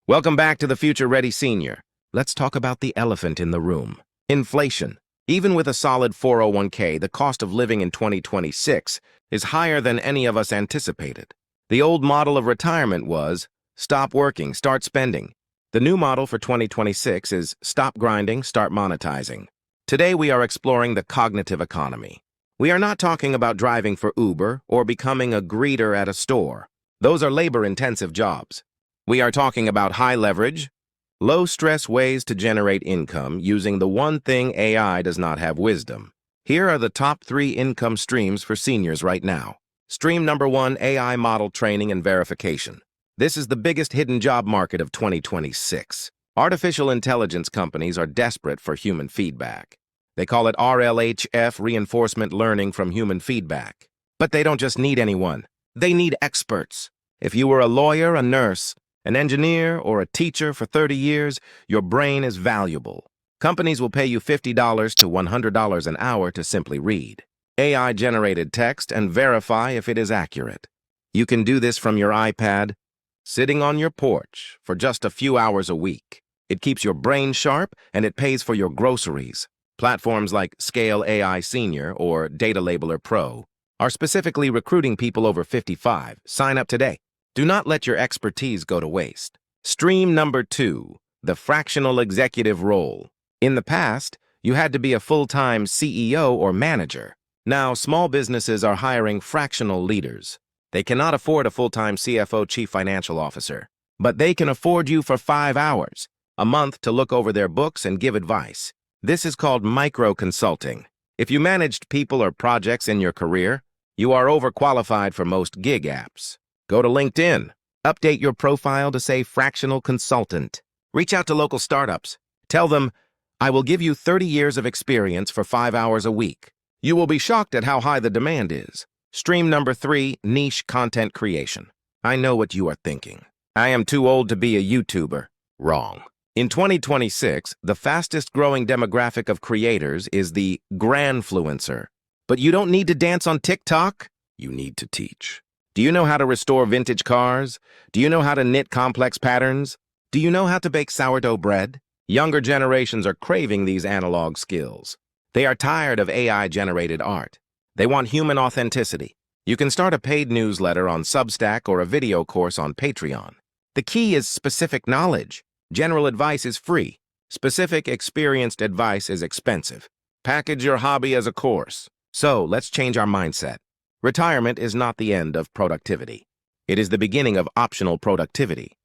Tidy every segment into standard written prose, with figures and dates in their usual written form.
Welcome back to the Future Ready Senior. Let's talk about the elephant in the room. Inflation. Even with a solid 401k, the cost of living in 2026 is higher than any of us anticipated. The old model of retirement was, stop working, start spending. The new model for 2026 is, stop grinding, start monetizing. Today we are exploring the cognitive economy. We are not talking about driving for Uber or becoming a greeter at a store. Those are labor-intensive jobs. We are talking about high-leverage, low-stress ways to generate income using the one thing AI does not have: wisdom. Here are the top 3 income streams for seniors right now. Stream number 1, AI model training and verification. This is the biggest hidden job market of 2026. Artificial intelligence companies are desperate for human feedback. They call it RLHF, reinforcement learning from human feedback. But they don't just need anyone. They need experts. If you were a lawyer, a nurse, an engineer, or a teacher for 30 years, your brain is valuable. Companies will pay you $50 to $100 an hour to simply read AI-generated text and verify if it is accurate. You can do this from your iPad, sitting on your porch for just a few hours a week. It keeps your brain sharp and it pays for your groceries. Platforms like Scale AI Senior or Data Labeler Pro are specifically recruiting people over 55. Sign up today. Do not let your expertise go to waste. Stream number 2, the fractional executive role. In the past, you had to be a full-time CEO or manager. Now, small businesses are hiring fractional leaders. They cannot afford a full-time CFO, chief financial officer, but they can afford you for 5 hours a month to look over their books and give advice. This is called micro-consulting. If you managed people or projects in your career, you are overqualified for most gig apps. Go to LinkedIn. Update your profile to say fractional consultant. Reach out to local startups. Tell them, I will give you 30 years of experience for 5 hours a week. You will be shocked at how high the demand is. Stream number 3, niche content creation. I know what you are thinking. I am too old to be a YouTuber. Wrong. In 2026, the fastest growing demographic of creators is the granfluencer. But you don't need to dance on TikTok. You need to teach. Do you know how to restore vintage cars? Do you know how to knit complex patterns? Do you know how to bake sourdough bread? Younger generations are craving these analog skills. They are tired of AI-generated art. They want human authenticity. You can start a paid newsletter on Substack or a video course on Patreon. The key is specific knowledge. General advice is free. Specific, experienced advice is expensive. Package your hobby as a course. So, let's change our mindset. Retirement is not the end of productivity. It is the beginning of optional productivity.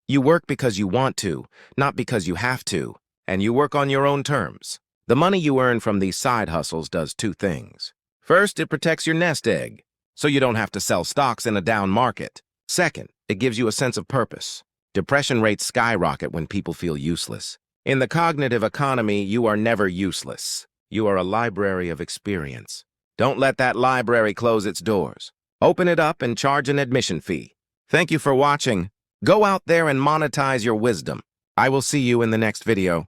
You work because you want to, not because you have to, and you work on your own terms. The money you earn from these side hustles does 2 things. First, it protects your nest egg, so you don't have to sell stocks in a down market. Second, it gives you a sense of purpose. Depression rates skyrocket when people feel useless. In the cognitive economy, you are never useless. You are a library of experience. Don't let that library close its doors. Open it up and charge an admission fee. Thank you for watching. Go out there and monetize your wisdom. I will see you in the next video.